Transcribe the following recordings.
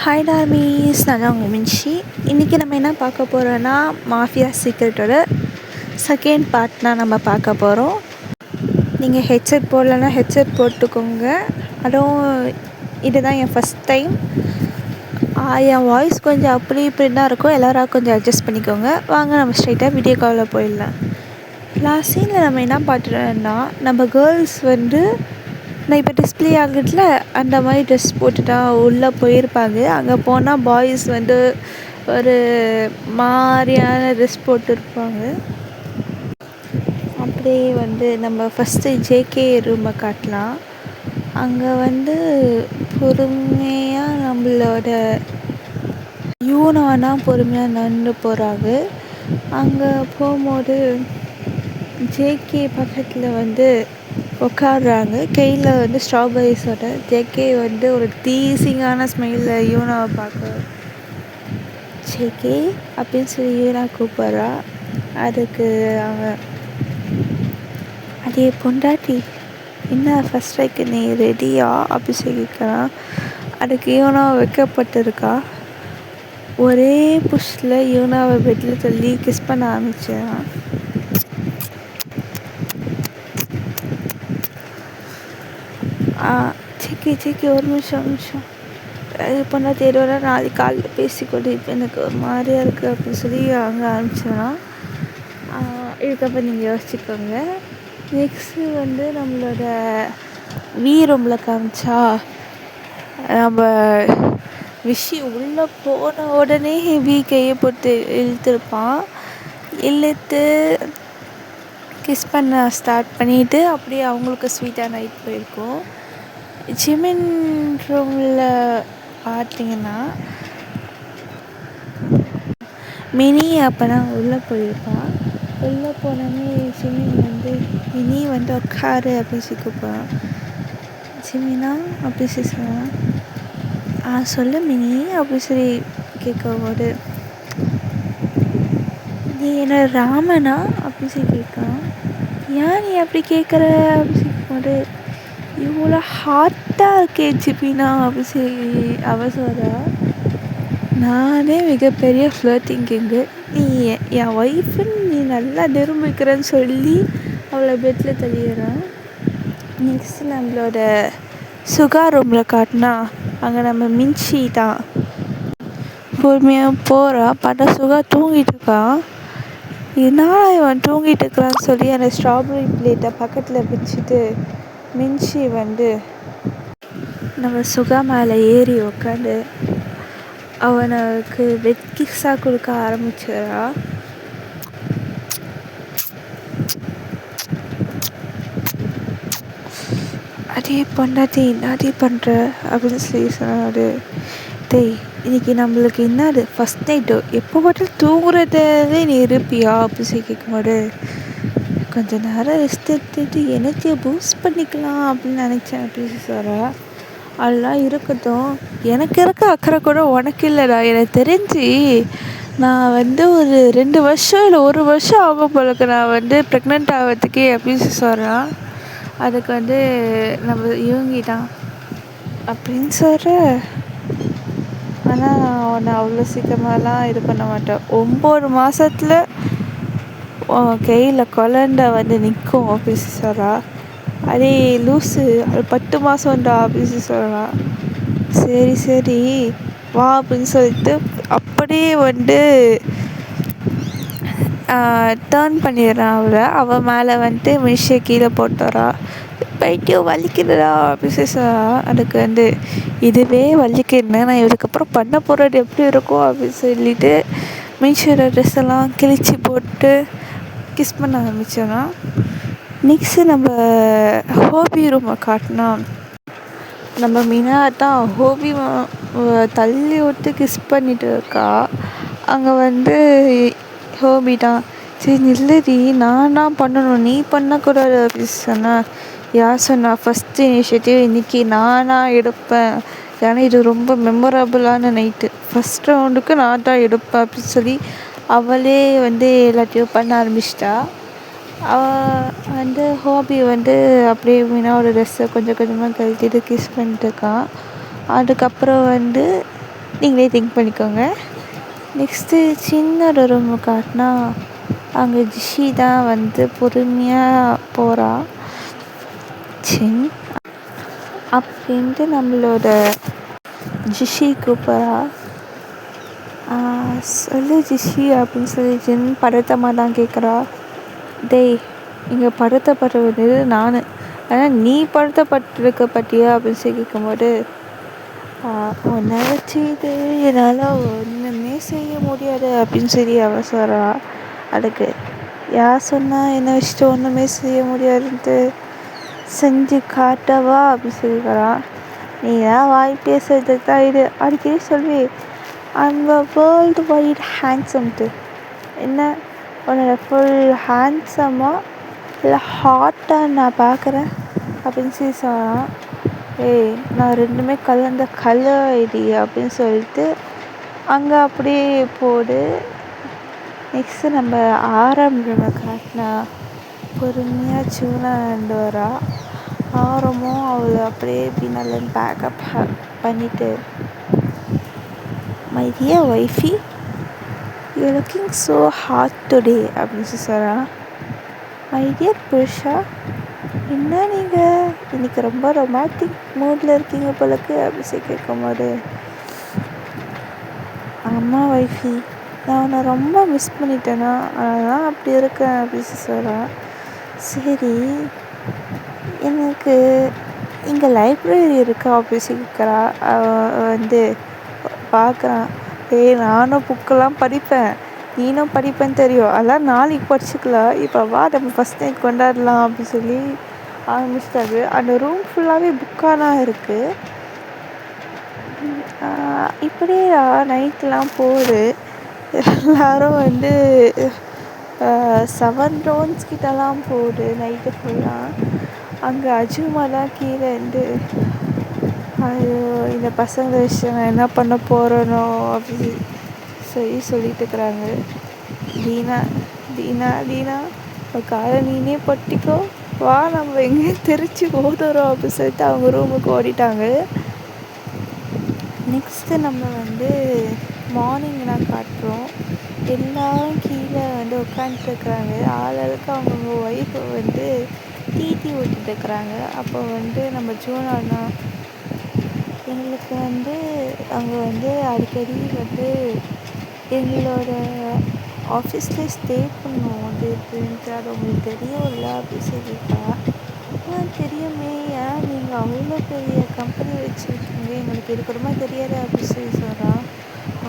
Hi டார்மீஸ், நான் தான் உங்கள் மின்ஷி. இன்றைக்கி நம்ம என்ன பார்க்க போகிறோன்னா, மாஃபியா சீக்ரெட்டோட செகண்ட் பார்ட் தான் நம்ம பார்க்க போகிறோம். நீங்கள் ஹெட்செட் போடலன்னா ஹெட்செட் போட்டுக்கோங்க. அதுவும் இதுதான் என் ஃபஸ்ட் டைம். என் வாய்ஸ் கொஞ்சம் அப்படி இப்படி தான் இருக்கும். எல்லோரும் கொஞ்சம் அட்ஜஸ்ட் பண்ணிக்கோங்க. வாங்க நம்ம ஸ்ட்ரைட்டாக வீடியோ காலில் போயிடலாம். லாஸ்ட் சீனில் நம்ம என்ன பார்த்துட்டோன்னா, நம்ம கேர்ள்ஸ் நான் இப்போ டிஸ்பிளே ஆகுதுல அந்த மாதிரி ட்ரெஸ் போட்டுட்டா உள்ளே போயிருப்பாங்க. அங்கே போனால் பாய்ஸ் ஒரு மாதிரியான ட்ரெஸ் போட்டுருப்பாங்க. அப்படியே நம்ம ஃபஸ்ட்டு ஜேகே ரூமை காட்டலாம். அங்கே பொறுமையாக நம்மளோட யூனானா பொறுமையாக நடந்து போகிறாங்க. அங்கே போகும்போது ஜேகே பக்கத்தில் உட்காடுறாங்க. கையில் ஸ்ட்ராபெரிஸோட. ஜேகே ஒரு டீசிங்கான ஸ்மெல்லில் யூனாவை பார்க்க, ஜேகே அப்படின்னு சொல்லி யூனா கூப்பிட்றா. அதுக்கு அவன், அதே பொண்டாட்டி என்ன ஃபஸ்ட் ஸ்ட்ரைக்கு நீ ரெடியா அப்படி சொல்லி கேட்குறான். அதுக்கு யூனா வைக்கப்பட்டிருக்கா. ஒரே புஷ்ஷில் யூனாவை பெட்டில் தள்ளி கிஸ் பண்ண ஆரம்பிச்சான். ஜேகே ஒரு நிமிஷம் இது பண்ணால் தேர்வர நாளைக்கு காலையில் பேசிக்கொண்டு இப்போ எனக்கு ஒரு மாதிரியாக இருக்குது அப்படின்னு சொல்லி அங்கே ஆரம்பிச்சிடலாம். இதுக்கப்புறம் நீங்கள் யோசிச்சுக்கோங்க. நெக்ஸ்ட்டு நம்மளோட ரூமில் காமிச்சா, நம்ம விஷயம் உள்ளே போன உடனே கையை போட்டு இழுத்துருப்பான். இழுத்து கிஸ் பண்ண ஸ்டார்ட் பண்ணிவிட்டு அப்படியே அவங்களுக்கு ஸ்வீட்டாக நைட் போயிருக்கோம். ஜிமின் ரூமில் பார்த்தீங்கன்னா மினி அப்போ தான் உள்ளே போயிருப்பான். உள்ளே போனோடனே ஜிமின் மினி உட்காரு அப்படின்னு சொல்லி கூப்பிட்றான். ஜிமினா அப்படி சொல்லி சொன்னான். சொல்லு மினி அப்படி சொல்லி கேட்கும்போது, நீ என்ன ராமனா அப்படின்னு சொல்லி கேட்கான். ஏன் நீ அப்படி கேட்குற அப்படி சொல்லும்போது, இவ்வளோ ஹாட்டாக இருக்கே ஜிமினா அப்படி சொல்லி அவ சொல்கிறா. நானே மிகப்பெரிய ஃப்ளர்ட்டிங் கிங்கு, நீ என் ஒய்ஃபுன்னு நீ நல்லா நிரூபிக்கிறேன்னு சொல்லி அவளை பெட்டில் தள்ளிடுறான். நெக்ஸ்ட் நம்மளோட சுகா ரூமில் காட்டினா, அங்கே நம்ம மின்ஷி தான் பொறுமையாக போகிறா. பார்த்தா சுகா தூங்கிட்டு இருக்கான். இதனால் இவன் தூங்கிட்டு இருக்கிறான்னு சொல்லி அந்த ஸ்ட்ராபெரி பிளேட்டை பக்கத்தில் வச்சுட்டு மின்ஷி நம்ம சுகா மேலே ஏறி உட்காந்து அவனுக்கு வெட் கிஸ்ஸாக கொடுக்க ஆரம்பிச்சிடறா. அதே பொண்டாட்டி என்னாடி பண்ணுற அப்படின்னு சொல்லி சொன்னாரு. இன்னைக்கு நம்மளுக்கு என்னது ஃபஸ்ட் நைட்டு, எப்போ பார்த்தாலும் தூங்குறதே நீ இருப்பியா அப்படின்னு சொல்லி கேட்கும்போது, கொஞ்சம் நேரம் ரெஸ்ட் எடுத்துட்டு எனர்ஜியை பூஸ்ட் பண்ணிக்கலாம் அப்படின்னு நினச்சேன் அப்படின்னு சொல்கிறா. அதெல்லாம் இருக்கட்டும், எனக்கு இருக்க அக்கறை கூட உனக்கு இல்லைடா. எனக்கு தெரிஞ்சு நான் ஒரு 2 வருஷம் இல்லை 1 வருஷம் ஆகும் போலக்கு நான் ப்ரெக்னென்ட் ஆகிறதுக்கே அப்படின்னு சொல்கிறான். அதுக்கு நம்ம இவங்கிட்டான் அப்படின்னு சொல்கிற. ஆனால் நான் அவ்வளோ சீக்கிரமாலாம் இது பண்ண மாட்டேன். 9 மாதத்தில் கையில் குழந்த நிற்கும் அப்படின்னு சொல்கிறா. அதே லூஸு, அது 10 மாதம்டா அப்படின்னு சொல்கிறா. சரி வா அப்படின்னு சொல்லிட்டு அப்படியே டேர்ன் பண்ணிடுறான். அவள் மேலே மிஷியை கீழே போட்டுறா. பைத்தியம் வலிக்குதுடா அப்படின்னு சொல்கிறா. அதுக்கு இதுவே வலிக்குதுன்னு நான் இதுக்கப்புறம் பண்ண போகிறது எப்படி இருக்கும் அப்படின்னு சொல்லிட்டு மிஷியோட ட்ரெஸ் எல்லாம் கிழிச்சி போட்டு கிஸ் பண்ண ஆரம்பிச்சோன்னா, நெக்ஸ்ட்டு நம்ம ஹோபி ரூமை காட்டினா, நம்ம மீனா தான் ஹோபி தள்ளி விட்டு கிஸ் பண்ணிட்டு இருக்கா. அங்கே ஹோபி தான், சரி நில்லடி, நான் தான் பண்ணணும், நீ பண்ணக்கூடாது அப்படின்னு சொன்னால், யார் சொன்னா ஃபஸ்ட்டு இனிஷியேட்டிவ் இன்றைக்கி நானாக எடுப்பேன், ஏன்னா இது ரொம்ப மெமரபுளான நைட்டு, ஃபஸ்ட் ரவுண்டுக்கு நான் தான் எடுப்பேன் அப்படின்னு சொல்லி அவளே எல்லாத்தையும் பண்ண ஆரம்பிச்சிட்டா. அவள் ஹோபி அப்படியே மீனாவோட ட்ரெஸ்ஸை கொஞ்சம் கொஞ்சமாக கழட்டிட்டு கிஸ் பண்ணிட்டு இருக்கான். அதுக்கப்புறம் நீங்களே திங்க் பண்ணிக்கோங்க. நெக்ஸ்ட்டு சின்ன ஒரு ரூமு காட்டினா அங்கே ஜிஷி தான் வந்து பொறுமையாக போகிறா. சின் அப்படின்ட்டு நம்மளோட ஜிஷி கூப்பிட்றா. சொல்லு ஜிஷி அப்படின்னு சொல்லி ஜின் பதட்டமாக தான் கேட்குறா. டேய் இங்கே படுத்தப்படுவது நான், ஆனால் நீ படுத்தப்பட்டிருக்க பற்றியா அப்படின்னு சொல்லி கேட்கும்போது உன்னை வச்சு இது என்னால் ஒன்றுமே செய்ய முடியாது அப்படின்னு சொல்லி அவள் சொல்கிறா. அதுக்கு யார் சொன்னால் என்னை வச்சுட்டு ஒன்றுமே செய்ய முடியாதுன்ட்டு, செஞ்சு காட்டவா அப்படின்னு சொல்லிக்கிறான். நீ தான் வாய் பேசுறது தான் இது அடிக்கடி சொல்லி அந்த வேர்ல்டு வைட் ஹேண்ட்ஸம்ட்டு என்ன உன்னோட ஃபுல் ஹேண்ட்ஸமாக இல்லை ஹாட்டாக நான் பார்க்குறேன் அப்படின்னு சொல்லி சொன்னான். ஏய் நான் ரெண்டுமே கலந்த கலர் ஐடி அப்படின்னு சொல்லிட்டு அங்கே அப்படியே போடு. நெக்ஸ்ட்டு நம்ம ஆரம்பத்தை காட்டினா பொறுமையாக சூனாண்டு வரா. ஆரமும் அவளை அப்படியே பின்னால் பேக்கப் பண்ணிவிட்டு, my dear wifey you looking so hot today அப்படின்னு சொல்லி சொல்கிறான். மை டியர் புருஷா என்ன நீங்கள் இன்றைக்கி ரொம்ப ரொமான்டிக் மூடில் இருக்கீங்க போலக்கு அப்படின்னு சொல்லி கேட்கும்போது, ஆமாம் ஒய்ஃபி நான் உன்னை ரொம்ப மிஸ் பண்ணிட்டேன்னா அதெல்லாம் அப்படி இருக்கேன் அப்படின்னு சொல்லி சொல்கிறான். சரி எனக்கு இங்கே லைப்ரரி இருக்கா அப்படின்னு சொல்லி கேட்குறா. வந்து பார்க்குறான். ஏய் நானும் புக்கெல்லாம் படிப்பேன், நீனும் படிப்பேன்னு தெரியும், அதெல்லாம் நாளைக்கு படிச்சுக்கலாம், இப்போ வா நம்ம ஃபஸ்ட் நைட் கொண்டாடலாம் அப்படின்னு சொல்லி ஆரம்பிச்சிட்டாரு. அந்த ரூம் ஃபுல்லாகவே புக்காக தான் இருக்குது. இப்படியே நைட்லாம் போகுது. எல்லோரும் வந்து 7 ரவுண்ட்ஸ் கிட்டலாம் போகுது நைட்டு ஃபுல்லாக. அங்கே அஜுமா தான் கீழே இருந்து ஐயோ இந்த பசங்களை வச்சு நான் என்ன பண்ண போகிறேனோ அப்படி சொல்லிட்டு இருக்கிறாங்க. தீனா தீனா தீனா காலை நீனே பட்டிக்கோ, வா நம்ம எங்கேயும் தெரிச்சு ஓதுறோம் அப்படின்னு சொல்லிட்டு அவங்க ரூமுக்கு ஓடிட்டாங்க. நெக்ஸ்ட்டு நம்ம வந்து மார்னிங்லாம் காட்டுறோம். எல்லோரும் கீழே வந்து உட்காந்துட்டுருக்குறாங்க. ஆளுக்கு அவங்கவுங்க ஒய்ஃபை வந்து டீ ஊற்றிட்டுருக்குறாங்க. அப்போ வந்து நம்ம ஜூனானா எங்களுக்கு வந்து அங்கே வந்து அடிக்கடி வந்து எங்களோட ஆஃபீஸ்லேயே ஸ்டே பண்ணுவோம் அது இதுன்ட்டு, அது உங்களுக்கு தெரியும்ல அப்படின்னு சொல்லியிருக்கா. தெரியுமே, ஏன் நீங்கள் அவ்வளோ பெரிய கம்பெனி வச்சுருக்கீங்க, எங்களுக்கு இருக்கிறமா தெரியாது அப்படின்னு சொல்லி சொல்கிறான்.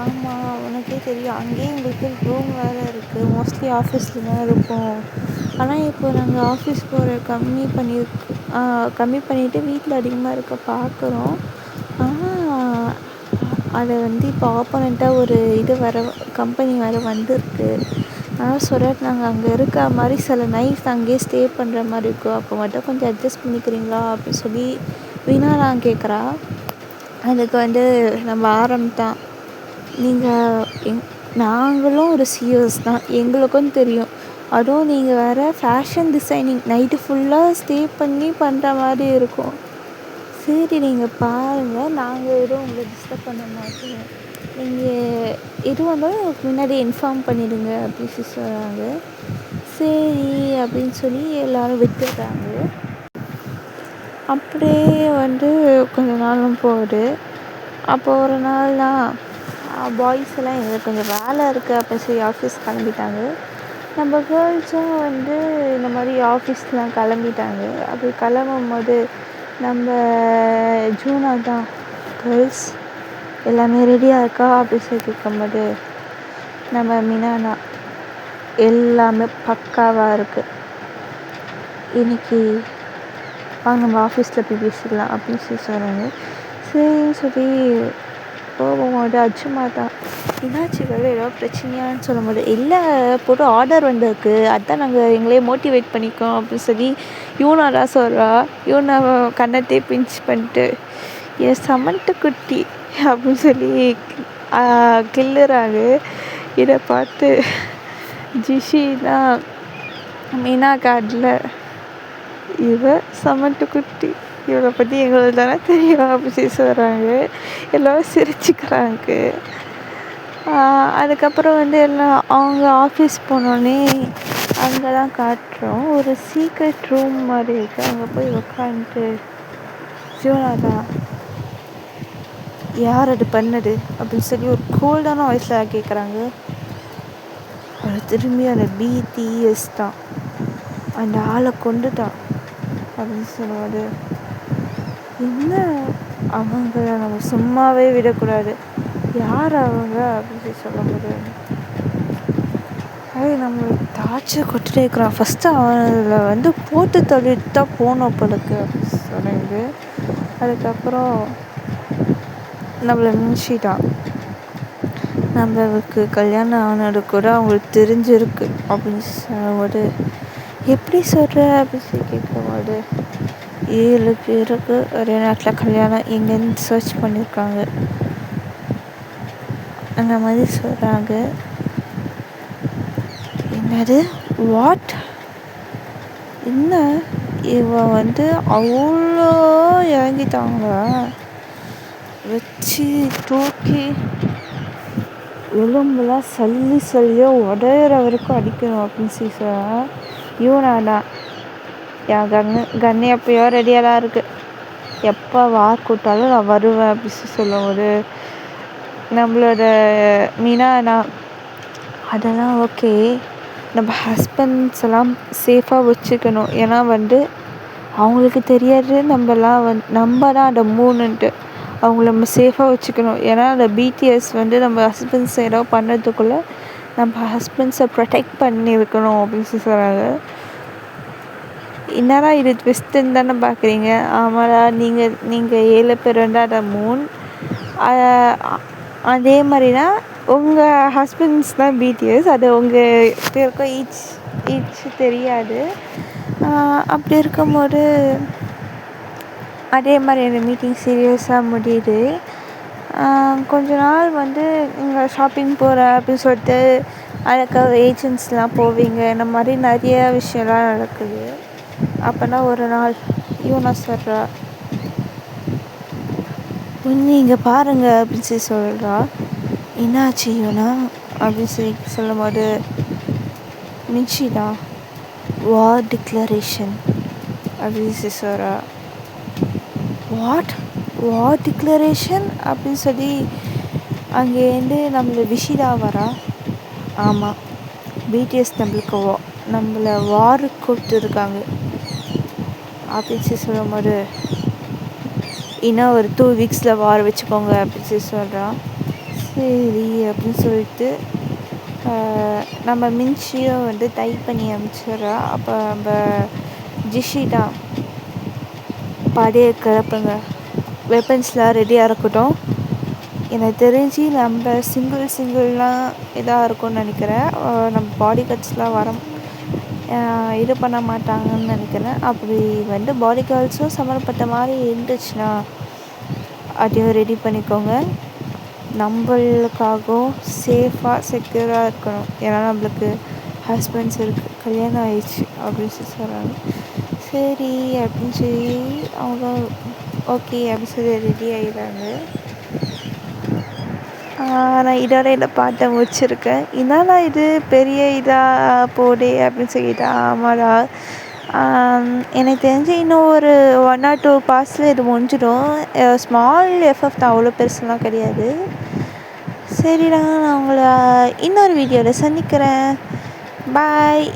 ஆமாம் உனக்கே தெரியும், அங்கேயே எங்களுக்கு ரூம் வேறு இருக்குது, மோஸ்ட்லி ஆஃபீஸில் தான் இருப்போம். ஆனால் இப்போ நாங்கள் ஆஃபீஸ் போகிற கம்மி பண்ணிவிட்டு வீட்டில் அதிகமாக இருக்க பார்க்குறோம். ஆனால் அதை வந்து இப்போ ஆப்போனண்ட்டாக ஒரு கம்பெனி வேறு வந்திருக்கு. ஆனால் சொல்லிட்டு நாங்கள் அங்கே இருக்க மாதிரி சில நைட்ஸ் அங்கேயே ஸ்டே பண்ணுற மாதிரி இருக்கும், அப்போ மட்டும் கொஞ்சம் அட்ஜஸ்ட் பண்ணிக்கிறீங்களா அப்படின்னு சொல்லி வினாலாம் கேட்குறா. அதுக்கு வந்து நம்ம ஆரம்பித்தான், நாங்களும் ஒரு சிஎஸ் தான், எங்களுக்கும் தெரியும், அதுவும் நீங்கள் வேறு ஃபேஷன் டிசைனிங் நைட்டு ஃபுல்லாக ஸ்டே பண்ணி பண்ணுற மாதிரி இருக்கும். சரி நீங்கள் பாருங்கள், நாங்கள் எதுவும் உங்களை டிஸ்டர்ப் பண்ண மாட்டோம், நீங்கள் எது வந்தாலும் எனக்கு முன்னாடி இன்ஃபார்ம் பண்ணிவிடுங்க அப்படின்னு சொல்கிறாங்க. சரி அப்படின்னு சொல்லி எல்லோரும் விட்டுடுறாங்க. அப்படியே வந்து கொஞ்ச நாளும் போகுது. அப்போ ஒரு நாள்லாம் பாய்ஸ் எல்லாம் எங்களுக்கு கொஞ்சம் வேலை இருக்குது அப்படின்னு சொல்லி ஆஃபீஸ் கிளம்பிட்டாங்க. நம்ம கேர்ள்ஸும் வந்து இந்த மாதிரி ஆஃபீஸ்லாம் கிளம்பிட்டாங்க. அப்படி கிளம்பும் போது நம்ம ஜூனா தான், கேர்ள்ஸ் எல்லாமே ரெடியாக இருக்கா அப்படின்னு சொல்லி கேட்கும்போது நம்ம மினானா எல்லாமே பக்காவாக இருக்குது, இன்றைக்கி வாங்க நம்ம ஆஃபீஸில் போய் பேசிடலாம் அப்படின்னு சொல்லி சொல்கிறாங்க. சரின்னு சொல்லி போகும்போது அஜுமா தான், என்னாச்சு வேறு ஏதோ பிரச்சனையான்னு சொல்லும்போது, இல்லை போட்டு ஆர்டர் வந்திருக்கு, அதுதான் நாங்கள் எங்களே மோட்டிவேட் பண்ணிக்கோம் அப்படின்னு சொல்லி யூனா தான் சொல்கிறா. யூனா கண்ணத்தே பிஞ்ச் பண்ணிட்டு என் சமன்ட்டு குட்டி அப்படின்னு சொல்லி கிள்ளுறாங்க. இதை பார்த்து ஜிஷி தான் மீனா கார்டில் இவ சமட்டு குட்டி இவளை பற்றி எங்களுக்கு தானே தெரியும் அப்படி சொல்லி சொல்கிறாங்க. எல்லோரும் சிரிச்சுக்கிறாங்க. அதுக்கப்புறம் வந்து எல்லாம் அவங்க ஆஃபீஸ் போனோடனே அங்கே தான் காட்டுறோம். ஒரு சீக்ரெட் ரூம் மாதிரி இருக்குது. அங்கே போய் உட்காந்துட்டு ஜீவனா தான் யார் அது பண்ணது அப்படின்னு சொல்லி ஒரு கோல்டான வாய்ஸில் கேட்குறாங்க. அது திரும்பி அந்த பிடிஎஸ் தான் அந்த ஆளை கொண்டுட்டான் அப்படின்னு சொல்லுவாரு. என்ன அவங்கள நம்ம சும்மாவே விடக்கூடாது, யார் அவங்க அப்படின்னு சொல்லும்போது நம்ம டார்ச்சர் கொட்டுட்டே இருக்கிறான். ஃபஸ்ட்டு அவனில் வந்து போட்டு தள்ளிட்டு தான் போனோம் பழக்கு அப்படின்னு சொன்னது. அதுக்கப்புறம் நம்மளை நினச்சிட்டான். நம்மளுக்கு கல்யாணம் ஆனது கூட அவங்களுக்கு தெரிஞ்சிருக்கு அப்படின்னு சொல்லும்போது எப்படி சொல்கிற அப்படின்னு சொல்லி கேட்கும்போது 7 பேருக்கு ஒரே நேரத்தில் கல்யாணம் எங்கேன்னு சர்ச் பண்ணியிருக்காங்க அந்த மாதிரி சொல்கிறாங்க. என்னது வாட், என்ன இவன் வந்து அவ்வளோ இறங்கிட்டாங்களா, வச்சு தூக்கி எலும்புலாம் சல்லியோ உடையிற வரைக்கும் அடிக்கணும் அப்படின்னு சொல்லி சொல்கிறான். இவனாடா என் கண்ணு எப்பயோ ரெடியாலாம் இருக்குது, எப்போ வார் கூட்டாலும் நான் வருவேன் அப்படின்னு சொல்லும்போது நம்மளோட மீனா அதெல்லாம் ஓகே, நம்ம ஹஸ்பண்ட்ஸ் எல்லாம் சேஃபாக வச்சுக்கணும். ஏன்னா வந்து அவங்களுக்கு தெரியாது நம்ம தான் அந்த மூணுன்ட்டு. அவங்கள நம்ம சேஃபாக வச்சுக்கணும். ஏன்னா அந்த பிடிஎஸ் வந்து நம்ம ஹஸ்பண்ட்ஸ் ஏதோ பண்ணுறதுக்குள்ளே நம்ம ஹஸ்பண்ட்ஸை ப்ரொடெக்ட் பண்ணியிருக்கணும் அப்படின்னு சொல்லி சொல்கிறாங்க. என்னடா இது ட்விஸ்ட்டுன்னு தானே பார்க்குறீங்க. ஆமாடா, நீங்கள் 7 பேர் இருந்தால் அந்த 3 அதே மாதிரினா உங்கள் ஹஸ்பண்ட்ஸ் தான் பிடிஎஸ். அது உங்கள் பேருக்கும் ஈச் தெரியாது. அப்படி இருக்கும்போது அதே மாதிரி அந்த மீட்டிங் சீரியஸாக முடியுது. கொஞ்ச நாள் வந்து இங்கே ஷாப்பிங் போகிற அப்படின்னு சொல்லிட்டு அதுக்காக ஏஜென்ட்ஸ்லாம் போவீங்க. இந்த மாதிரி நிறைய விஷயம்லாம் நடக்குது. அப்போனா ஒரு நாள் யூனா சொல்கிறா, ஒன்று இங்கே பாருங்கள் அப்படின்னு சொல்லி சொல்கிறா. என்னாச்சு யூனா அப்படின்னு சொல்லி சொல்லும்போது மின்ஷிதா வார் டிக்ளரேஷன் அப்படின்னு சொல்லி சொல்கிறா. வார் டிக்ளரேஷன் அப்படின்னு சொல்லி அங்கேருந்து நம்மளை விஷிதா வரா. ஆமாம், பிடிஎஸ் நம்மளை வாருக்கு கூப்பிட்டுருக்காங்க அப்படின்னு சொல்லி சொல்லும்போது இன்னும் ஒரு 2 வீக்ஸில் வார் வச்சுக்கோங்க அப்படின்னு சொல்லி சொல்கிறான். சரி அப்படின்னு சொல்லிட்டு நம்ம மின்ச்சியும் வந்து டைப் பண்ணி அனுப்பிச்சிட்றா. அப்போ நம்ம ஜிஷிதா படையை கிளப்புங்க, வெப்பன்ஸ்லாம் ரெடியாக இருக்கட்டும். எனக்கு தெரிஞ்சு நம்ம சிங்கிள்லாம் இதாக இருக்கும்னு நினைக்கிறேன். நம்ம பாடி கார்ட்ஸ்லாம் இது பண்ண மாட்டாங்கன்னு நினைக்கிறேன். அப்படி வந்து பாடி கார்ட்ஸும் சம்மந்தப்பட்ட மாதிரி இருந்துச்சுன்னா அதையும் ரெடி பண்ணிக்கோங்க. நம்மளுக்காகவும் சேஃபாக செக்யூராக இருக்கணும். ஏன்னா நம்மளுக்கு ஹஸ்பண்ட்ஸ் இருக்குது, கல்யாணம் ஆயிடுச்சு அப்படின்னு சொல்லி சொல்கிறாங்க. சரி அப்படின்னு சொல்லி அவங்க ஓகே அப்படின்னு சொல்லி ரெடி ஆகிடுறாங்க. நான் இதோட இந்த பாட்டை முடிச்சிருக்கேன். என்னடா இது பெரிய இதாக போதே அப்படின்னு சொல்லிட்டா. ஆமாடா, எனக்கு தெரிஞ்சு இன்னும் ஒரு 1 or 2 பார்ட்ஸில் இது முடிஞ்சிடும். ஸ்மால் எஃபெக்ட் தான், அவ்வளோ பெருசுலாம் கிடையாது. சரிடா, நான் உங்களை இன்னொரு வீடியோவில் சந்திக்கிறேன். பாய்.